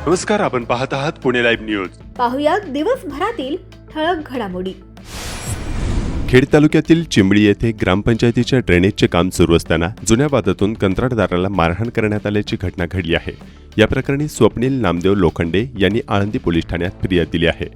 नमस्कार, आपण पाहत आहात पुणे लाईव्ह न्यूज. पाहुयात दिवसभरातील ठळक घडामोडी. खेड तालुक्यातील चिंबळी येथे ग्रामपंचायतीच्या ड्रेनेजचे काम सुरू असताना जुन्या वादातून कंत्राटदाराला मारहाण करण्यात आल्याची घटना घडली आहे. या प्रकरणी स्वप्नील नामदेव लोखंडे यांनी आळंदी पोलीस ठाण्यात फिर्याद दिली आहे.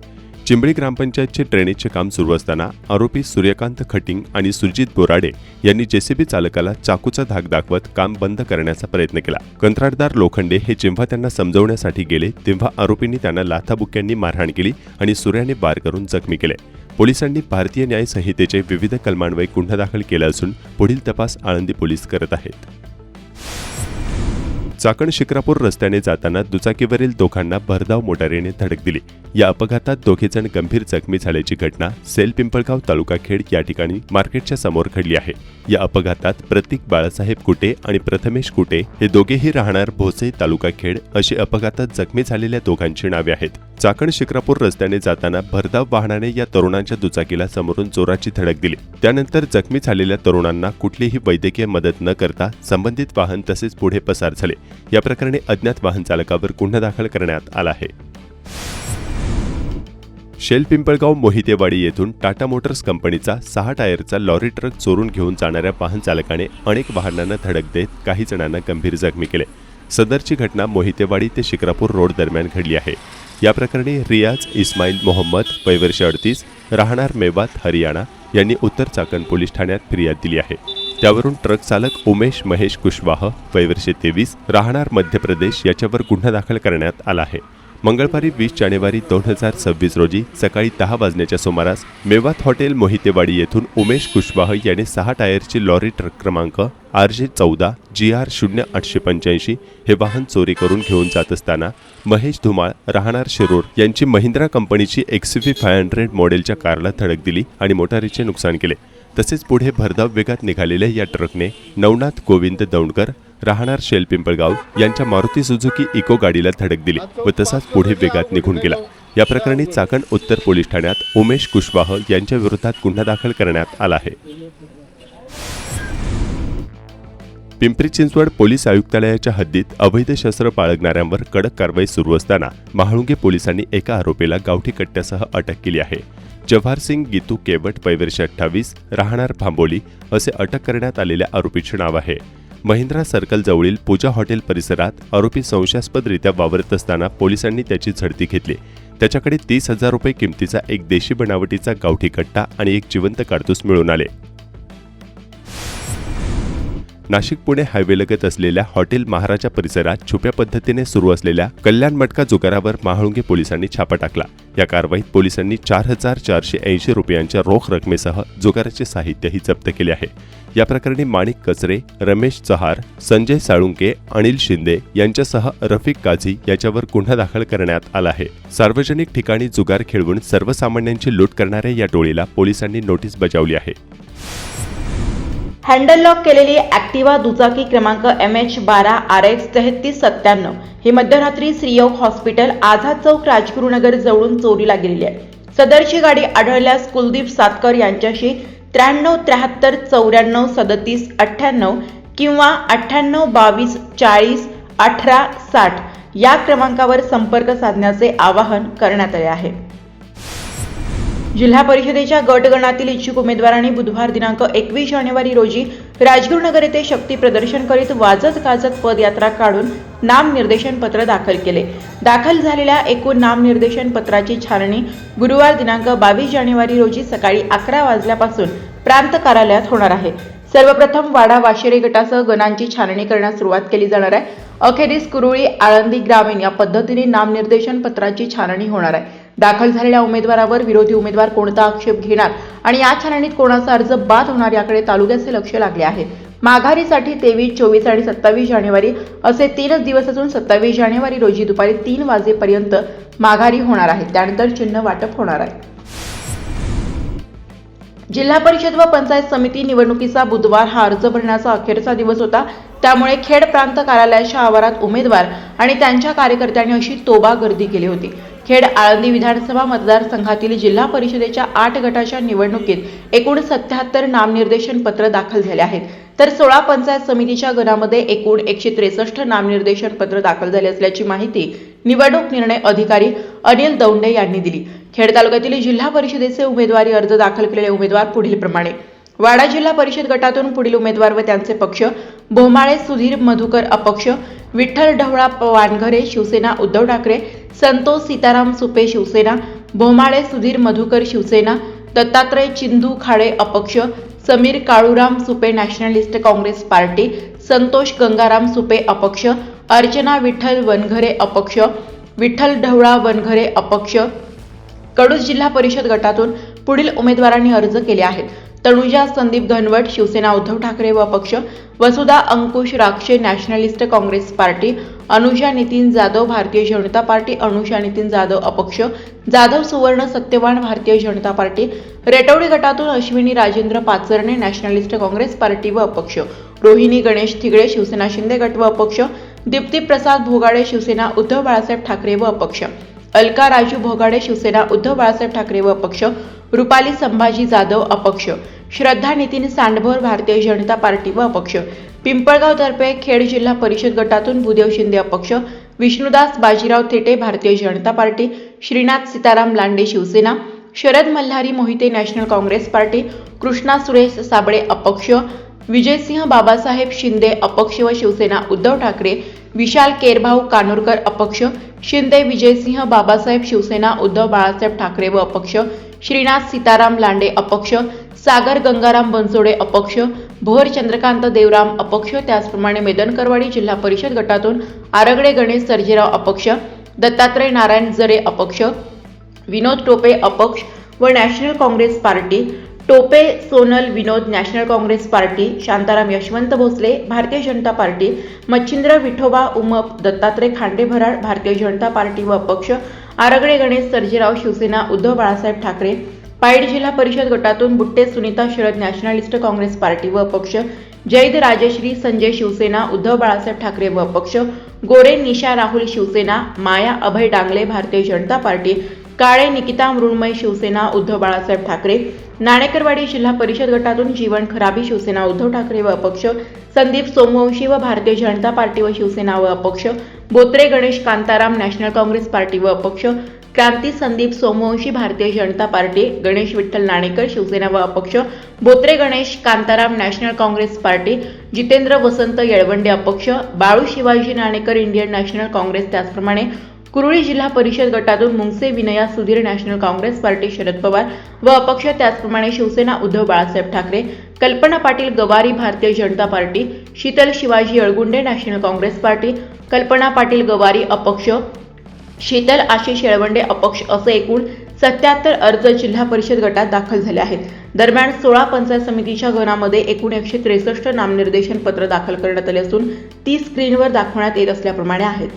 चिंबळी ग्रामपंचायतचे ड्रेनेजचे काम सुरू असताना आरोपी सूर्यकांत खटिंग आणि सुजित बोराडे यांनी जेसीबी चालकाला चाकूचा धाक दाखवत काम बंद करण्याचा प्रयत्न केला. कंत्राटदार लोखंडे हे जेव्हा त्यांना समजवण्यासाठी गेले तेव्हा आरोपींनी त्यांना लाथाबुक्क्यांनी मारहाण केली आणि सूर्याने वार करून जखमी केले. पोलिसांनी भारतीय न्याय संहितेचे विविध कलमान्वये गुन्हा दाखल केला असून पुढील तपास आळंदी पोलीस करत आहेत. चाकण शिक्रापूर रस्त्याने जाताना दुचाकीवरील दोघांना भरधाव मोटारीने धडक दिली. या अपघातात दोघेजण गंभीर जखमी झाल्याची घटना सेल पिंपळगाव तालुका खेड या ठिकाणी मार्केटच्या समोर घडली आहे. या अपघातात प्रतीक बाळासाहेब कुटे आणि प्रथमेश कुटे हे दोघेही राहणार भोसे तालुका खेड अशी अपघातात जखमी झालेल्या दोघांची नावे आहेत. चाकण शिक्रापूर रस्त्याने जाताना भरधाव वाहनाने या तरुणांच्या दुचाकीला समोरून जोराची धडक दिली. त्यानंतर जखमी झालेल्या तरुणांना कुठलीही वैद्यकीय मदत न करता संबंधित वाहन तसेच पुढे पसार झाले. या प्रकरणी अज्ञात वाहन चालकावर गुन्हा दाखल करण्यात आला आहे. शेल पिंपळगाव मोहितेवाडी येथून टाटा मोटर्स कंपनीचा 6 टायरचा लॉरी ट्रक चोरून घेऊन जाणाऱ्या वाहन चालकाने अनेक वाहनांना धडक देत काही जणांना गंभीर जखमी केले. सदरची घटना मोहितेवाडी ते शिक्रापूर रोड दरम्यान घडली आहे. या प्रकरणी रियाज इस्माईल मोहम्मद वयवर्ष 38 राहणार मेवात हरियाणा यांनी उत्तर चाकण पोलीस ठाण्यात फिर्याद दिली आहे. त्यावरून ट्रक चालक उमेश महेश कुशवाह वयवर्ष 23 राहणार मध्य प्रदेश याच्यावर गुन्हा दाखल करण्यात आला आहे. मंगळवारी 20 जानेवारी 2026 रोजी सकाळी 10 वाजण्याच्या सुमारास मेवात हॉटेल मोहितेवाडी येथून उमेश कुशवाह याने 6 टायरची लॉरी ट्रक क्रमांक RJ14 GR 0885 हे वाहन चोरी करून घेऊन जात असताना महेश धुमाळ राहणार शिरूर यांची महिंद्रा कंपनीची XUV 500 मॉडेलच्या कारला धडक दिली आणि मोटारीचे नुकसान केले. तसेच पुढे भरधाव वेगात निघालेल्या या ट्रकने नवनाथ गोविंद दौंडकर राहणार शेल पिंपळगाव यांच्या मारुती सुझुकी इको गाडीला धडक दिली व तसाच पुढे वेगात निघून गेला. या प्रकरणी चाकण उत्तर पोलीस ठाण्यात उमेश कुशवाह यांच्या विरोधात गुन्हा दाखल करण्यात आला आहे. पिंपरी चिंचवड पोलीस आयुक्तालयाच्या हद्दीत अवैध शस्त्र बाळगणाऱ्यांवर कडक कारवाई सुरू असताना महाळुंगे पोलिसांनी एका आरोपीला गावठी कट्ट्यासह अटक केली आहे. जव्हार सिंग गीतू केवट वयवर्ष 28 राहणार भांबोली असे अटक करण्यात आलेल्या आरोपीचे नाव आहे. महिंद्रा सर्कल जवळील पूजा हॉटेल परिसरात आरोपी संशयास्पदरित्या वावरत असताना पोलिसांनी त्याची झडती घेतली. त्याच्याकडे 30,000 रुपये किमतीचा एक देशी बनावटीचा गावठी कट्टा आणि एक जिवंत काडतूस मिळून आले. नाशिक पुणे हायवेलगत असलेल्या हॉटेल महाराजा परिसरात छुप्या पद्धतीने सुरू असलेल्या कल्याण मटका जुगारावर महाळुंगे पोलिसांनी छापा टाकला. या कारवाईत पोलिसांनी 4,480 रुपयांच्या रोख रकमेसह जुगाराचे साहित्यही जप्त केले आहे. या प्रकरणी माणिक कचरे, रमेश चहार, संजय साळुंके, अनिल शिंदे यांच्यासह रफिक काझी याच्यावर गुन्हा दाखल करण्यात आला आहे. सार्वजनिक ठिकाणी जुगार खेळवून सर्वसामान्यांची लूट करणाऱ्या या टोळीला पोलिसांनी नोटीस बजावली आहे. हँडल लॉक केलेली ॲक्टिवा दुचाकी क्रमांक MH12 RX 3397 ही मध्यरात्री श्रीयोग हॉस्पिटल आझाद चौक राजगुरुनगर जवळून चोरीला गेलेली आहे. सदरची गाडी आढळल्यास कुलदीप सातकर यांच्याशी 93 73 94 37 98 किंवा 98 22 40 18 60 या क्रमांकावर संपर्क साधण्याचे आवाहन करण्यात आले आहे. जिल्हा परिषदेच्या गट गणातील इच्छुक उमेदवारांनी बुधवार दिनांक 21 जानेवारी रोजी राजगुरुनगर येथे शक्ती प्रदर्शन करीत वाजत गाजत पदयात्रा काढून नामनिर्देशन पत्र दाखल केले. दाखल झालेल्या एकूण नामनिर्देशन पत्राची छाननी गुरुवार दिनांक 22 जानेवारी रोजी सकाळी 11 वाजल्यापासून प्रांत कार्यालयात होणार आहे. सर्वप्रथम वाडा वाशेरे गटासह गणांची छाननी करण्यास सुरुवात केली जाणार आहे. अखेरीस कुरुळी आळंदी ग्रामीण या पद्धतीने नामनिर्देशन पत्राची छाननी होणार आहे. दाखल झालेल्या उमेदवारावर विरोधी उमेदवार कोणता आक्षेप घेणार आणि या छाननीत कोणाचा अर्ज बाद होणार याकडे तालुक्याचे लक्ष लागले आहे. माघारीसाठी 23, 24 आणि 27 जानेवारी असे 3 दिवस असून 27 जानेवारी रोजी दुपारी 3 वाजेपर्यंत माघारी होणार आहे. त्यानंतर चिन्ह वाटप होणार आहे. जिल्हा परिषद व पंचायत समिती निवडणुकीचा बुधवार हा अर्ज भरण्याचा अखेरचा दिवस होता. त्यामुळे खेड प्रांत कार्यालयाच्या आवारात उमेदवार आणि त्यांच्या कार्यकर्त्यांनी अशी तोबा गर्दी केली होती. खेड आळंदी विधानसभा मतदारसंघातील जिल्हा परिषदेच्या 8 गटाच्या निवडणुकीत एकूण 77 नामनिर्देशन पत्र दाखल झाले आहेत. तर 16 पंचायत समितीच्या गणामध्ये एकूण 163 नामनिर्देशन पत्र दाखल झाले असल्याची माहिती निवडणूक निर्णय अधिकारी अनिल दौंडे यांनी दिली. खेड तालुक्यातील जिल्हा परिषदेचे उमेदवारी अर्ज दाखल केलेले उमेदवार पुढील प्रमाणे: वाडा जिल्हा परिषद गटातून पुढील उमेदवार व त्यांचे पक्ष: भोमाळे सुधीर मधुकर अपक्ष, विठ्ठल ढवळा वानघरे शिवसेना उद्धव ठाकरे, संतोष सीताराम सुपे शिवसेना, भोमाळे सुधीर मधुकर शिवसेना, दत्तात्रय चिंदू खाडे अपक्ष, समीर काळूराम सुपे नॅशनलिस्ट काँग्रेस पार्टी, संतोष गंगाराम सुपे अपक्ष, अर्चना विठ्ठल वनघरे अपक्ष, विठ्ठल ढवळा वनघरे अपक्ष. कडूस जिल्हा परिषद गटातून पुढील उमेदवारांनी अर्ज केले आहेत: तनुजा संदीप घनवट शिवसेना उद्धव ठाकरे व अपक्ष, वसुधा अंकुश राक्षे नॅशनलिस्ट काँग्रेस पार्टी, अनुषा नितीन जाधव भारतीय जनता पार्टी, अनुषा नितीन जाधव अपक्ष, जाधव सुवर्ण सत्यवान भारतीय जनता पार्टी. रेटवडी गटातून अश्विनी राजेंद्र पाचरणे नॅशनलिस्ट काँग्रेस पार्टी व अपक्ष, रोहिणी गणेश थिगळे शिवसेना शिंदे गट व अपक्ष, दीप्ती प्रसाद भोगाडे शिवसेना उद्धव बाळासाहेब ठाकरे व अपक्ष, अलका राजू भोगाडे शिवसेना उद्धव बाळासाहेब ठाकरे व अपक्ष, रुपाली संभाजी जाधव अपक्ष, श्रद्धा नितीन सांडभोर भारतीय जनता पार्टी व अपक्ष. पिंपळगाव तर्फे खेड जिल्हा परिषद गटातून भूदेव शिंदे अपक्ष, Vishnudas Bajirao Thete Bharatiya Janata Party, Shrinath Sitaram Lande Shivsena, Sharad Malhari Mohite National Congress Party, Krishna Suresh Sable अपक्ष, विजयसिंह बाबासाहेब शिंदे अपक्ष व शिवसेना उद्धव ठाकरे, विशाल केरभाऊ कानोरकर अपक्ष, शिंदे विजयसिंह बाबासाहेब शिवसेना उद्धव बाळासाहेब ठाकरे व अपक्ष, श्रीनाथ सीताराम लांडे अपक्ष, सागर गंगाराम बनसोडे अपक्ष, भोर चंद्रकांत देवराम अपक्ष. त्याचप्रमाणे मेदनकरवाडी जिल्हा परिषद गटातून आरगडे गणेश सर्जेराव अपक्ष, दत्तात्रय नारायण जरे अपक्ष, विनोद टोपे अपक्ष व national Congress party, Tope Sonal विनोद national Congress party, Shantaram Yashwant Bhosale भारतीय जनता पार्टी, मच्छिंद्र विठोबा उमप दत्तात्रय खांडे भराड भारतीय जनता पार्टी व अपक्ष, आरगडे गणेश सर्जेराव शिवसेना उद्धव बाळासाहेब ठाकरे. पाईड जिल्हा परिषद गटातून बुट्टे सुनीता शरद नॅशनलिस्ट काँग्रेस पार्टी व अपक्ष, जैद राजश्री संजय शिवसेना उद्धव बाळासाहेब ठाकरे व अपक्ष, गोरे निशा राहुल शिवसेना, माया अभय डांगले भारतीय जनता पार्टी, काळे निकिता मृण्मय शिवसेना उद्धव बाळासाहेब ठाकरे. नाणेकरवाडी जिल्हा परिषद गटातून जीवन खराबी शिवसेना उद्धव ठाकरे व अपक्ष, संदीप सोमवंशी व भारतीय जनता पार्टी व शिवसेना व अपक्ष, Botre Ganesh कांताराम national Congress party व अपक्ष, क्रांती संदीप सोमवंशी भारतीय जनता पार्टी, गणेश विठ्ठल नाणेकर शिवसेना व अपक्ष, Botre Ganesh कांताराम national Congress party, Jitendra वसंत येळवंडे अपक्ष, बाळू शिवाजी नाणेकर इंडियन नॅशनल काँग्रेस. त्याचप्रमाणे कुरुळी जिल्हा परिषद गटातून Mungase Vinaya Sudhir national Congress party Sharad Pawar व अपक्ष. त्याचप्रमाणे शिवसेना उद्धव बाळासाहेब ठाकरे, कल्पना Patil Gawari Bharatiya Janata Party, Sheetal Shivaji Algunde National Congress Party, Kalpana Patil गवारी अपक्ष, शीतल आशिष येळवंडे अपक्ष असे एकूण 77 अर्ज जिल्हा परिषद गटात दाखल झाले आहेत. दरम्यान 16 पंचायत समितीच्या गणामध्ये एकूण 163 नामनिर्देशन पत्र दाखल करण्यात आले असून ती स्क्रीनवर दाखवण्यात येत असल्याप्रमाणे आहेत.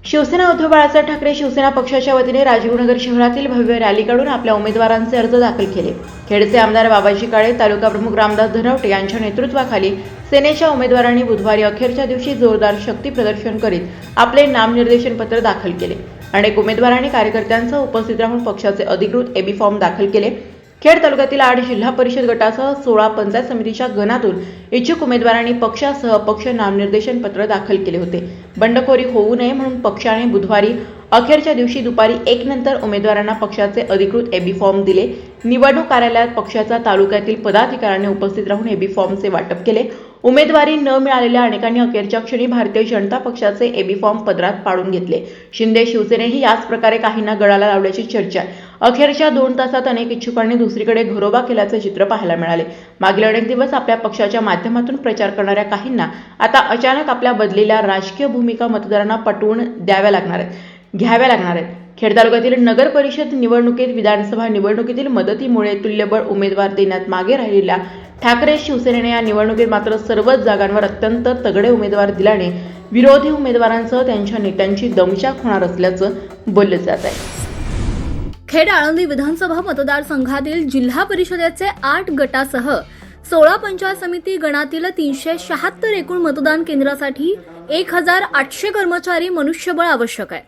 शिवसेना उद्धव बाळासाहेब ठाकरे शिवसेना पक्षाच्या वतीने राजगुरुनगर शहरातील भव्य रॅली काढून आपल्या उमेदवारांचे अर्ज दाखल केले. खेडचे आमदार बाबाजी काळे, तालुका प्रमुख रामदास धनवटे यांच्या नेतृत्वाखाली सेनेच्या उमेदवारांनी बुधवारी अखेरच्या दिवशी जोरदार शक्ती प्रदर्शन करीत आपले नामनिर्देशन पत्र दाखल केले. अनेक उमेदवारांनी कार्यकर्त्यांसह उपस्थित राहून पक्षाचे अधिकृत एबी फॉर्म दाखल केले. खेड तालुक्यातील 8 जिल्हा परिषद गटासह 16 पंचायत समितीच्या गणातून इच्छुक उमेदवारांनी पक्षासह अपक्ष नामनिर्देशन पत्र दाखल केले होते. बंडखोरी होऊ नये म्हणून पक्षाने बुधवारी अखेरच्या दिवशी दुपारी 1 नंतर उमेदवारांना पक्षाचे अधिकृत एबी फॉर्म दिले. निवडणूक कार्यालयात पक्षाच्या तालुक्यातील पदाधिकाऱ्यांनी उपस्थित राहून एबी फॉर्मचे वाटप केले. उमेदवारी न मिळालेल्या अनेकांनी अखेरच्या क्षणी भारतीय जनता पक्षाचे एबी फॉर्म पदरात पाडून घेतले. शिंदे शिवसेनेही याच प्रकारे काहींना गळाला लावल्याची चर्चा आहे. अखेरच्या 2 तासात अनेक इच्छुकांनी दुसरीकडे घरोबा केल्याचे चित्र पाहायला मिळाले. मागील अनेक दिवस आपल्या पक्षाच्या माध्यमातून प्रचार करणाऱ्या काहींना आता अचानक आपल्या बदलेल्या राजकीय भूमिका मतदारांना पटवून घ्याव्या लागणार आहेत. खेड तालुक्यातील नगर परिषद निवडणुकीत, विधानसभा निवडणुकीतील मदतीमुळे तुल्यबळ उमेदवार देण्यात मागे राहिलेल्या ठाकरे शिवसेनेने या निवडणुकीत मात्र सर्वच जागांवर अत्यंत तगडे उमेदवार दिल्याने विरोधी उमेदवारांसह त्यांच्या नेत्यांची दमछाक होणार असल्याचं बोललं जात आहे. खेड आळंदी विधानसभा मतदारसंघातील जिल्हा परिषदेचे 8 गटासह 16 पंचायत समिती गणातील 376 एकूण मतदान केंद्रासाठी 1800 कर्मचारी मनुष्यबळ आवश्यक आहे.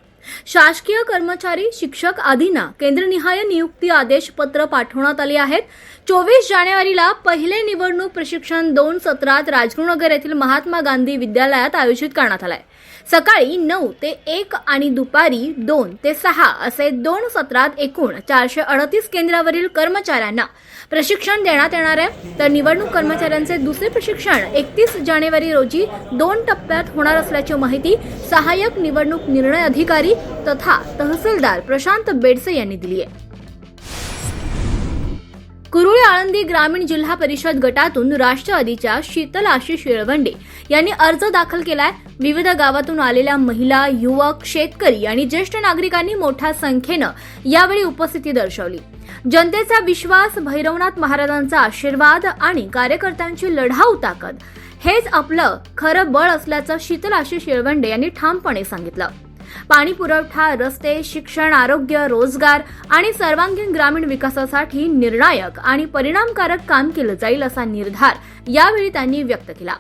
शासकीय कर्मचारी, शिक्षक आदींना केंद्रनिहाय नियुक्ती आदेश पत्र पाठवण्यात आले आहेत. 24 जानेवारीला पहिले निवडणूक प्रशिक्षण 2 सत्रात राजगुरुनगर येथील महात्मा गांधी विद्यालयात आयोजित करण्यात आलाय. सकाळी 9 ते 1 आणि दुपारी 2 ते 6 असे 2 सत्रात एकूण 438 केंद्रावरील कर्मचाऱ्यांना प्रशिक्षण देण्यात येणार आहे. तर निवडणूक कर्मचाऱ्यांचे दुसरे प्रशिक्षण 31 जानेवारी रोजी 2 टप्प्यात होणार असल्याची माहिती सहाय्यक निवडणूक निर्णय अधिकारी तथा तहसीलदार प्रशांत बेडसे यांनी दिली आहे. कुरुळी आळंदी ग्रामीण जिल्हा परिषद गटातून राष्ट्रवादीच्या शीतल आशिष येळवंडे यांनी अर्ज दाखल केलाय. विविध गावातून आलेल्या महिला, युवक, शेतकरी आणि ज्येष्ठ नागरिकांनी मोठ्या संख्येनं यावेळी उपस्थिती दर्शवली. जनतेचा विश्वास, भैरवनाथ महाराजांचा आशीर्वाद आणि कार्यकर्त्यांची लढाऊ ताकद हेच आपलं खरं बळ असल्याचं शीतल आशिष येळवंडे यांनी ठामपणे सांगितलं. पाणी पुरवठा, रस्ते, शिक्षण, आरोग्य, रोजगार आणि सर्वांगीण ग्रामीण विकासासाठी निर्णायक आणि परिणामकारक काम केलं जाईल असा निर्धार यावेळी त्यांनी व्यक्त केला.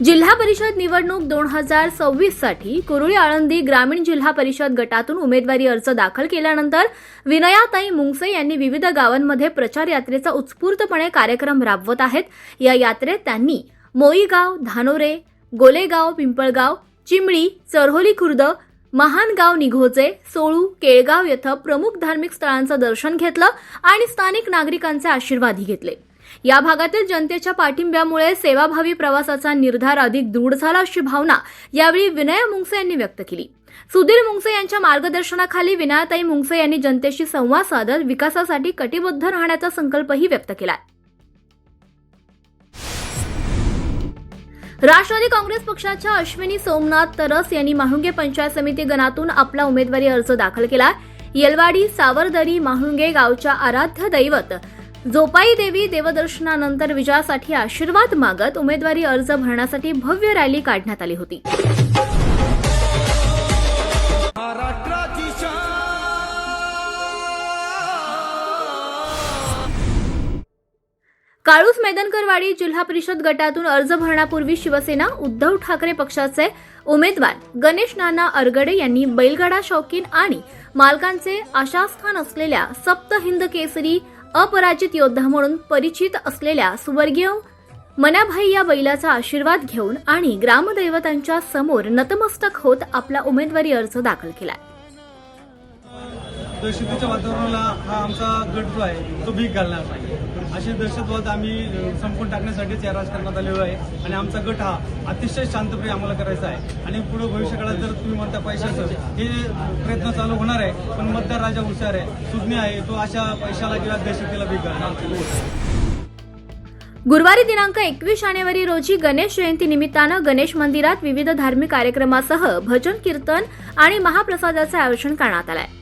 जिल्हा परिषद निवडणूक 2026 साठी कुरुळी आळंदी ग्रामीण जिल्हा परिषद गटातून उमेदवारी अर्ज दाखल केल्यानंतर विनयाताई मुंगसे यांनी विविध गावांमध्ये प्रचार यात्रेचा उत्स्फूर्तपणे कार्यक्रम राबवत आहेत. या यात्रेत त्यांनी मोईगाव, धानोरे, गोलेगाव, पिंपळगाव, चिमळी, चरहोली खुर्द, महानगाव, निघोजे, सोळू, केळगाव येथे प्रमुख धार्मिक स्थळांचं दर्शन घेतलं आणि स्थानिक नागरिकांचे आशीर्वादही घेतले. या भागातील जनतेच्या पाठिंब्यामुळे सेवाभावी प्रवासाचा निर्धार अधिक दृढ झाला अशी भावना यावेळी विनया मुंगसे यांनी व्यक्त केली. सुधीर मुंगसे यांच्या मार्गदर्शनाखाली विनयाताई मुंगसे यांनी जनतेशी संवाद साधत विकासासाठी कटिबद्ध राहण्याचा संकल्पही व्यक्त केला. राष्ट्रवादी काँग्रेस पक्षाच्या अश्विनी सोमनाथ तरस यांनी माहुंगे पंचायत समिती गणातून आपला उमेदवारी अर्ज दाखल केला. येलवाडी, सावरदरी, माहुंगे गावच्या आराध्य दैवत जोपाई देवी देवदर्शनानंतर विजयासाठी आशीर्वाद मागत उमेदवारी अर्ज भरण्यासाठी भव्य रॅली काढण्यात आली होती. काळूस मैदानकरवाडी जिल्हा परिषद गटातून अर्ज भरण्यापूर्वी शिवसेना उद्धव ठाकरे पक्षाचे उमेदवार गणेश नाना अरगडे यांनी बैलगाडा शौकीन आणि मालकांचे आशास्थान असलेल्या सप्त हिंद केसरी अपराजित योद्धा म्हणून परिचित असलेल्या स्वर्गीय मनाभाई या बैलाचा आशीर्वाद घेऊन आणि ग्रामदैवतांच्या समोर नतमस्तक होत आपला उमेदवारी अर्ज दाखल केला. दहशतीच्या वातावरणाला हा आमचा गट जो आहे तो भीक घालणार नाही असे दहशतवाद आम्ही संपून टाकण्यासाठीच या राजकारणात आलेलो आहे. आणि आमचा गट हा अतिशय शांतप्रिय आम्हाला करायचा आहे. आणि पुढे भविष्यकाळात जर तुम्ही म्हणता पैशाचं हे प्रयत्न चालू होणार आहे, पण मतदार राजा हुशार आहे, सुज्ञ आहे, तो अशा पैशाला किंवा दहशतीला भीक घालणार. गुरुवारी दिनांक 21 जानेवारी रोजी गणेश जयंती निमित्तानं गणेश मंदिरात विविध धार्मिक कार्यक्रमासह भजन, कीर्तन आणि महाप्रसादाचे आयोजन करण्यात आले.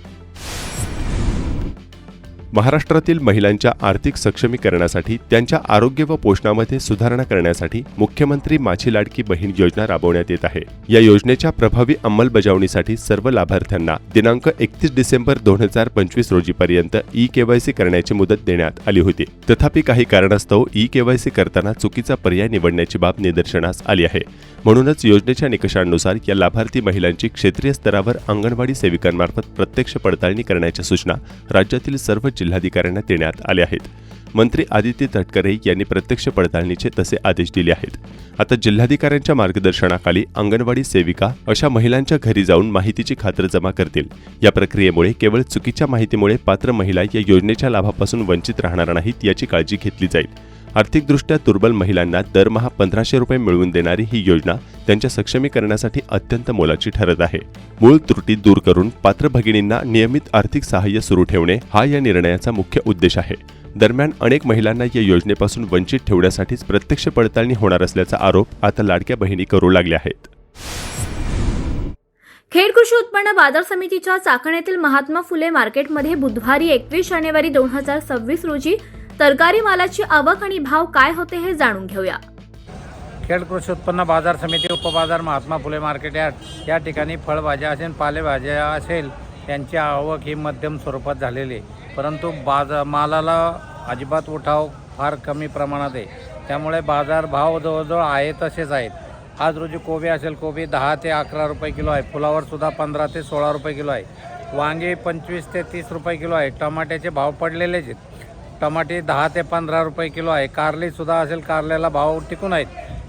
महाराष्ट्रातील महिलांच्या आर्थिक सक्षमीकरणासाठी त्यांच्या आरोग्य व पोषणामध्ये सुधारणा करण्यासाठी मुख्यमंत्री माझी लाडकी बहीण योजना राबवण्यात येत आहे. या योजनेच्या प्रभावी अंमलबजावणीसाठी सर्व लाभार्थ्यांना दिनांक 31 डिसेंबर 2025 रोजीपर्यंत ई-केवायसी करण्याची मुदत देण्यात आली होती. तथापि काही कारणास्तव ई-केवायसी करताना चुकीचा पर्याय निवडण्याची बाब निदर्शनास आली आहे. म्हणूनच योजनेच्या निकषांनुसार या लाभार्थी महिलांची क्षेत्रीय स्तरावर अंगणवाडी सेविकांमार्फत प्रत्यक्ष पडताळणी करण्याच्या सूचना राज्यातील सर्व जिल्हाधिकाऱ्यांना देण्यात आल्या आहेत. मंत्री आदित्य तटकरे यांनी प्रत्यक्ष पडताळणीचे तसे आदेश दिले आहेत. आता जिल्हाधिकाऱ्यांच्या मार्गदर्शनाखाली अंगणवाडी सेविका अशा महिलांच्या घरी जाऊन माहितीची खातरजमा करतील. या प्रक्रियेमुळे केवळ चुकीच्या माहितीमुळे पात्र महिला या योजनेच्या लाभापासून वंचित राहणार नाहीत याची काळजी घेतली जाईल. आर्थिकदृष्ट्या दुर्बल महिलांना दरमहा 1500 रुपये मिळवून देणारी ही योजना त्यांच्या सक्षमीकरणासाठी अत्यंत मोलाची ठरत आहे. मूळ त्रुटी दूर करून पात्र भगिनींना नियमित आर्थिक सहाय्य सुरू ठेवणे हा या निर्णयाचा मुख्य उद्देश आहे. दरम्यान अनेक महिलांना या योजनेपासून वंचित ठेवण्यासाठीच प्रत्यक्ष पडताळणी होणार असल्याचा आरोप आता लाडक्या बहिणी करू लागल्या आहेत. खेड कृषी उत्पन्न बाजार समितीच्या चाकण येथील महात्मा फुले मार्केटमध्ये बुधवारी 21 जानेवारी 2026 रोजी तरकारी मालाची आवक आणि भाव काय होते हे जाणून घेऊया. खेड कृषी उत्पन्न बाजार समिती उपबाजार महात्मा फुले मार्केट यार्ड या ठिकाणी फळभाज्या असेल पालेभाज्या असेल यांची आवक ही मध्यम स्वरूपात झालेली आहे. परंतु मालाला अजिबात उठाव फार कमी प्रमाणात आहे. त्यामुळे बाजार भाव जवळजवळ आहे तसेच आहेत. आज रोजी कोबी असेल, कोबी 10 ते 11 रुपये किलो आहे. फुलावरसुद्धा 15 ते 16 रुपये किलो आहे. वांगे 25 ते 30 रुपये किलो आहे. टमाट्याचे भाव पडलेलेच आहेत. टमाटे 10 ते 15 रुपये किलो आहे. कारलीसुद्धा असेल, कारल्याला भाव टिकून आहेत.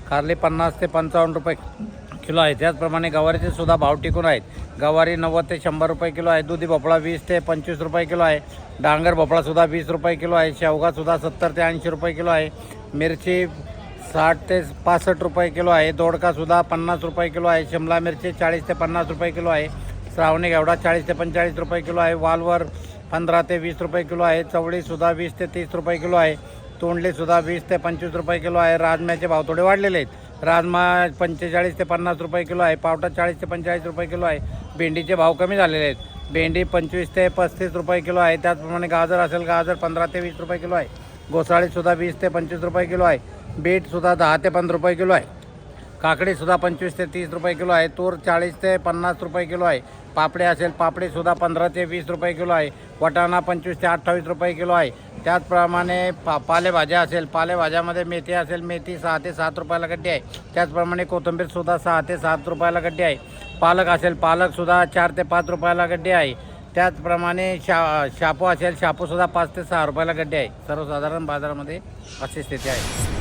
कारली 50 ते 55 रुपये किलो आहे. त्याचप्रमाणे गवारीचे सुद्धा भाव टिकून आहेत. गवारी 90 ते 100 रुपये किलो आहे. दुधी भोपळा 20 ते 25 रुपये किलो आहे. डांगर भोपळासुद्धा 20 रुपये किलो आहे. शेवगासुद्धा 70 ते 80 रुपये किलो आहे. मिरची 60 ते 65 रुपये किलो आहे. दोडकासुद्धा 50 रुपये किलो आहे. शिमला मिरची 40 ते 50 रुपये किलो आहे. श्रावणी घेवडा 40 ते 45 रुपये किलो आहे. वालवर 15 ते 20 रुपये किलो आहे. चवळीसुद्धा 20 ते 30 रुपये किलो आहे. तोंडलीसुद्धा 20 ते 25 रुपये किलो आहे. राजम्याचे भाव थोडे वाढलेले आहेत. राजमा 45 ते 50 रुपये किलो आहे. पावटा 40 ते 45 रुपये किलो आहे. भेंडीचे भाव कमी झालेले आहेत. भेंडी 25 ते 35 रुपये किलो आहे. त्याचप्रमाणे गाजर असेल, गाजर 15 ते 20 रुपये किलो आहे. घोसाळीसुद्धा 20 ते 25 रुपये किलो आहे. बीटसुद्धा 10 ते 15 रुपये किलो आहे. काकडीसुद्धा 25 ते 30 रुपये किलो आहे. तूर 40 ते 50 रुपये किलो आहे. पापडी असेल, पापडीसुद्धा 15 ते 20 रुपये किलो आहे. वाटाणा 25 ते 28 रुपये किलो आहे. त्याचप्रमाणे पालेभाज्या असेल, पालेभाज्यामध्ये मेथी असेल, मेथी 6 ते 7 रुपयाला गड्डी आहे. त्याचप्रमाणे कोथिंबीरसुद्धा 6 ते 7 रुपयाला गड्डी आहे. पालक असेल, पालकसुद्धा 4 ते 5 रुपयाला गड्डी आहे. त्याचप्रमाणे शापू असेल, शापूसुद्धा 5 ते 6 रुपयाला गड्डी आहे. सर्वसाधारण बाजारामध्ये अशी स्थिती आहे.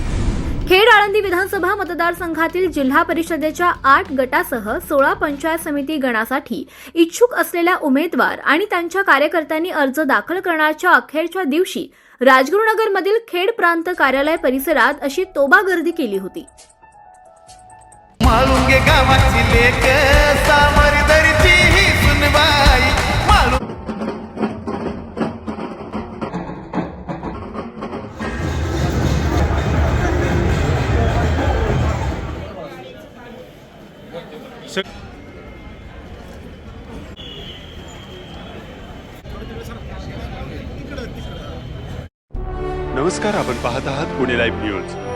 खेड आळंदी विधानसभा मतदारसंघातील जिल्हा परिषदेच्या 8 गटासह 16 पंचायत समिती गणासाठी इच्छुक असलेल्या उमेदवार आणि त्यांच्या कार्यकर्त्यांनी अर्ज दाखल करण्याच्या अखेरच्या दिवशी राजगुरुनगरमधील खेड प्रांत कार्यालय परिसरात अशी तोबा गर्दी केली होती. माळुंगे गावाची लेक सामरदरची ही सुनबाई नमस्कार, आपण पाहत आहात पुणे लाईव्ह न्यूज.